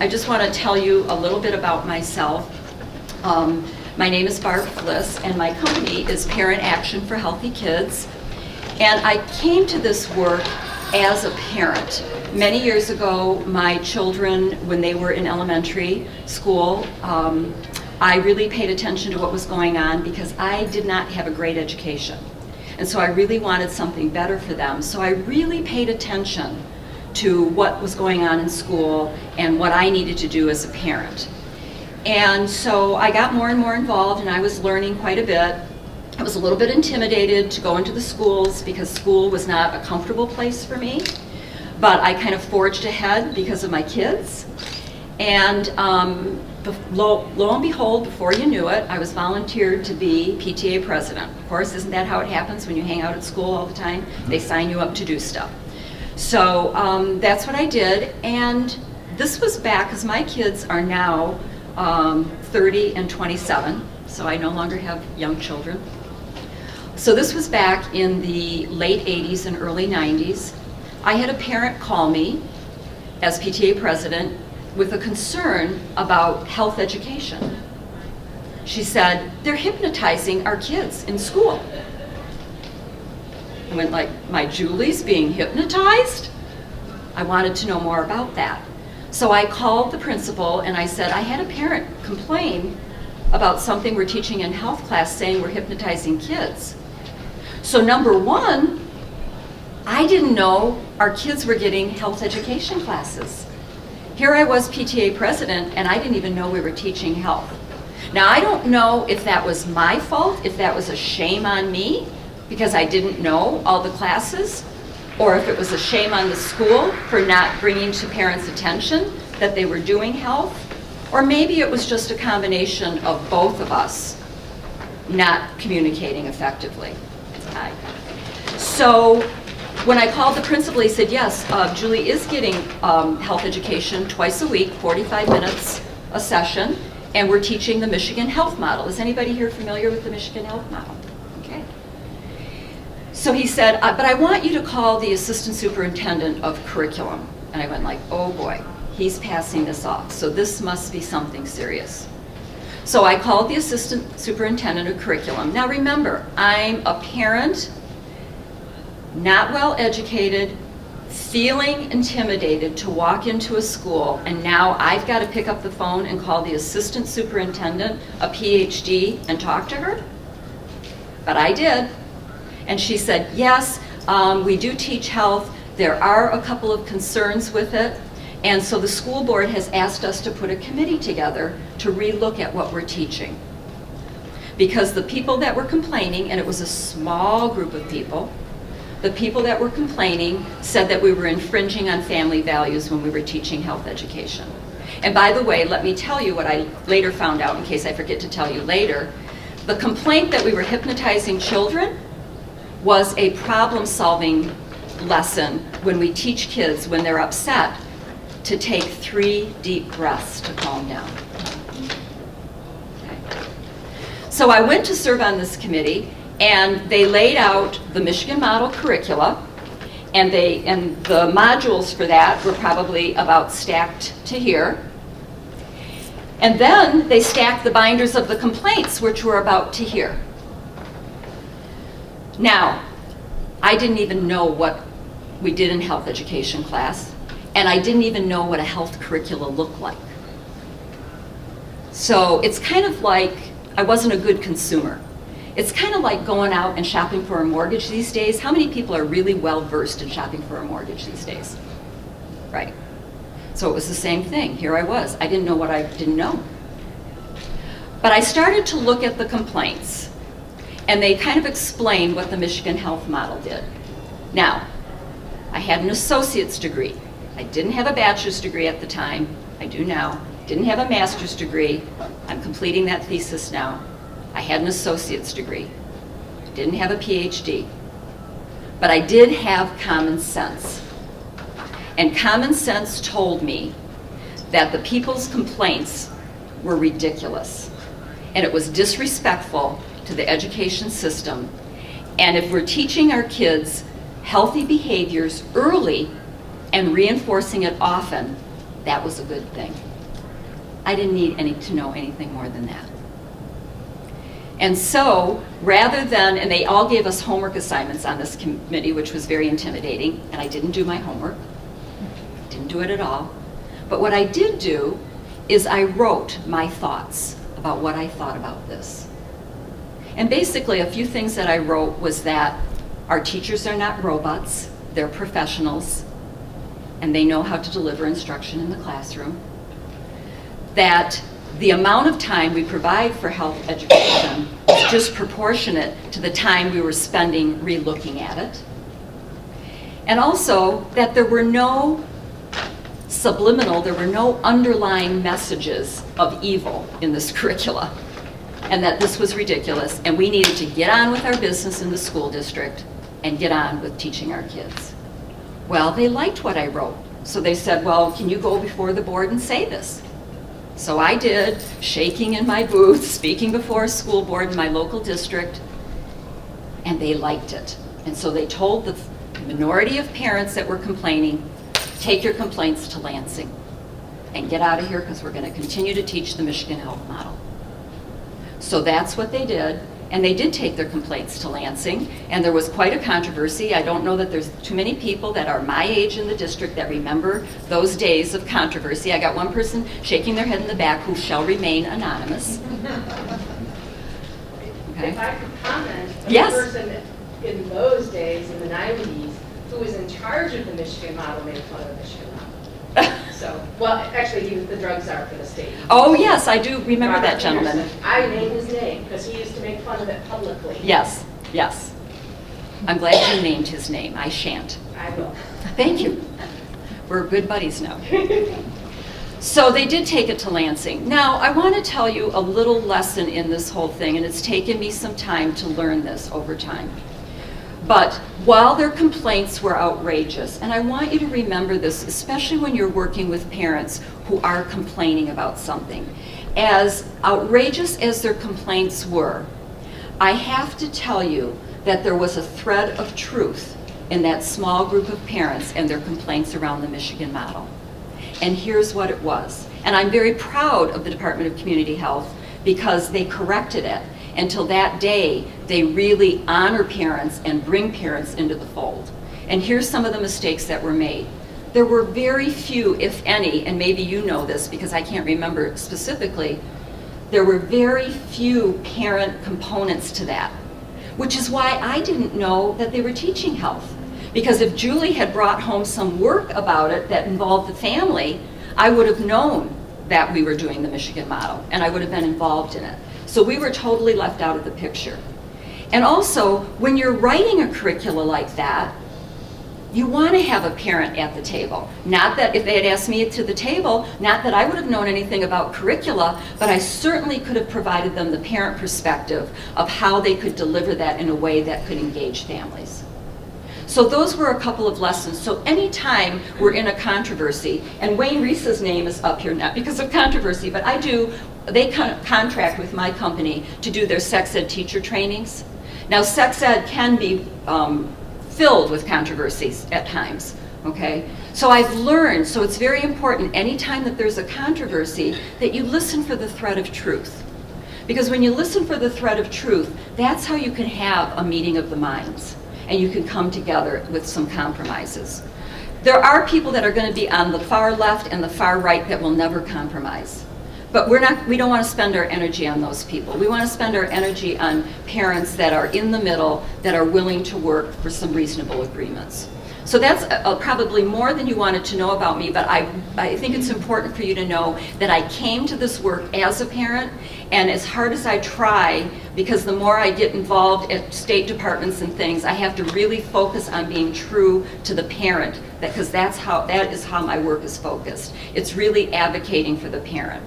I just want to tell you a little bit about myself. My name is Barb Flis, and my company is Parent Action for Healthy Kids. And I came to this work as a parent. Many years ago, my children, when they were in elementary school, I really paid attention to what was going on because I did not have a great education. And so I really wanted something better for them. So I really paid attention to what was going on in school and what I needed to do as a parent. And so I got more and more involved, and I was learning quite a bit. I was a little bit intimidated to go into the schools because school was not a comfortable place for me. But I kind of forged ahead because of my kids. And lo and behold, before you knew it, I was volunteered to be PTA president. Of course, isn't that how it happens when you hang out at school all the time? They sign you up to do stuff. So that's what I did. And this was back, because my kids are now 30 and 27, so I no longer have young children. So this was back in the late 80s and early 90s. I had a parent call me as PTA president with a concern about health education. She said, they're hypnotizing our kids in school. I went like, my Julie's being hypnotized? I wanted to know more about that. So I called the principal and I said, I had a parent complain about something we're teaching in health class saying we're hypnotizing kids. So number one, I didn't know our kids were getting health education classes. Here I was PTA president and I didn't even know we were teaching health. Now I don't know if that was my fault, if that was a shame on me because I didn't know all the classes, or if it was a shame on the school for not bringing to parents' attention that they were doing health, or maybe it was just a combination of both of us not communicating effectively. So when I called the principal, he said, yes, Julie is getting health education twice a week, 45 minutes a session, and we're teaching the Michigan Health Model. Is anybody here familiar with the Michigan Health Model? Okay. So he said, but I want you to call the assistant superintendent of curriculum. And I went like, oh boy, he's passing this off. So this must be something serious. So I called the assistant superintendent of curriculum. Now remember, I'm a parent, not well educated, feeling intimidated to walk into a school, and now I've got to pick up the phone and call the assistant superintendent, a PhD, and talk to her? But I did. And she said, yes, we do teach health. There are a couple of concerns with it. And so the school board has asked us to put a committee together to relook at what we're teaching. Because the people that were complaining, and it was a small group of people, the people that were complaining said that we were infringing on family values when we were teaching health education. And by the way, let me tell you what I later found out in case I forget to tell you later. The complaint that we were hypnotizing children was a problem-solving lesson when we teach kids when they're upset to take 3 deep breaths to calm down. Okay. So I went to serve on this committee, and they laid out the Michigan Model curricula, and the modules for that were probably about stacked to here. And then they stacked the binders of the complaints, which were about to here. Now, I didn't even know what we did in health education class, and I didn't even know what a health curricula looked like. So it's kind of like I wasn't a good consumer. It's kind of like going out and shopping for a mortgage these days. How many people are really well versed in shopping for a mortgage these days? Right. So it was the same thing. Here I was. I didn't know what I didn't know. But I started to look at the complaints, and they kind of explained what the Michigan Health Model did. Now, I had an associate's degree. I didn't have a bachelor's degree at the time. I do now. Didn't have a master's degree. I'm completing that thesis now. I had an associate's degree. Didn't have a PhD. But I did have common sense. And common sense told me that the people's complaints were ridiculous. And it was disrespectful to the education system. And if we're teaching our kids healthy behaviors early and reinforcing it often, that was a good thing. I didn't need to know anything more than that. And so, rather than, and they all gave us homework assignments on this committee, which was very intimidating, and I didn't do my homework. Didn't do it at all. But what I did do is I wrote my thoughts about what I thought about this. And basically, a few things that I wrote was that our teachers are not robots, they're professionals, and they know how to deliver instruction in the classroom. That the amount of time we provide for health education is disproportionate to the time we were spending re-looking at it. And also that there were no there were no underlying messages of evil in this curricula, and that this was ridiculous, and we needed to get on with our business in the school district and get on with teaching our kids. Well, they liked what I wrote, so they said, well, can you go before the board and say this? So I did, shaking in my booth, speaking before a school board in my local district, and they liked it. And so they told the minority of parents that were complaining, take your complaints to Lansing and get out of here because we're going to continue to teach the Michigan Health Model. So that's what they did, and they did take their complaints to Lansing, and there was quite a controversy. I don't know that there's too many people that are my age in the district that remember those days of controversy. I got one person shaking their head in the back who shall remain anonymous. Okay. If I could comment, Yes. the person in those days, in the 90s, who was in charge of the Michigan model made fun of the Michigan model. So, well, actually, he was the drug czar for the state. Oh, yes, I do remember Robert that gentleman. Peterson. I named his name because he used to make fun of it publicly. Yes, yes. I'm glad you named his name. I shan't. I will. Thank you. We're good buddies now. So they did take it to Lansing. Now, I want to tell you a little lesson in this whole thing, and it's taken me some time to learn this over time. But while their complaints were outrageous, and I want you to remember this, especially when you're working with parents who are complaining about something, as outrageous as their complaints were, I have to tell you that there was a thread of truth in that small group of parents and their complaints around the Michigan model. And here's what it was. And I'm very proud of the Department of Community Health because they corrected it. Until that day, they really honor parents and bring parents into the fold. And here's some of the mistakes that were made. There were very few, if any, and maybe you know this because I can't remember specifically, there were very few parent components to that, which is why I didn't know that they were teaching health. Because if Julie had brought home some work about it that involved the family, I would have known that we were doing the Michigan model, and I would have been involved in it. So we were totally left out of the picture. And also, when you're writing a curricula like that, you want to have a parent at the table. Not that if they had asked me to the table, not that I would have known anything about curricula, but I certainly could have provided them the parent perspective of how they could deliver that in a way that could engage families. So those were a couple of lessons. So anytime we're in a controversy, and Wayne Reese's name is up here not because of controversy, but they contract with my company to do their sex ed teacher trainings. Now sex ed can be filled with controversies at times, okay? So I've learned, so it's very important anytime that there's a controversy that you listen for the thread of truth. Because when you listen for the thread of truth, that's how you can have a meeting of the minds. And you can come together with some compromises. There are people that are going to be on the far left and the far right that will never compromise. But we don't want to spend our energy on those people. We want to spend our energy on parents that are in the middle, that are willing to work for some reasonable agreements. So that's probably more than you wanted to know about me, but I think it's important for you to know that I came to this work as a parent, and as hard as I try, because the more I get involved at state departments and things, I have to really focus on being true to the parent, because that is how my work is focused. It's really advocating for the parent.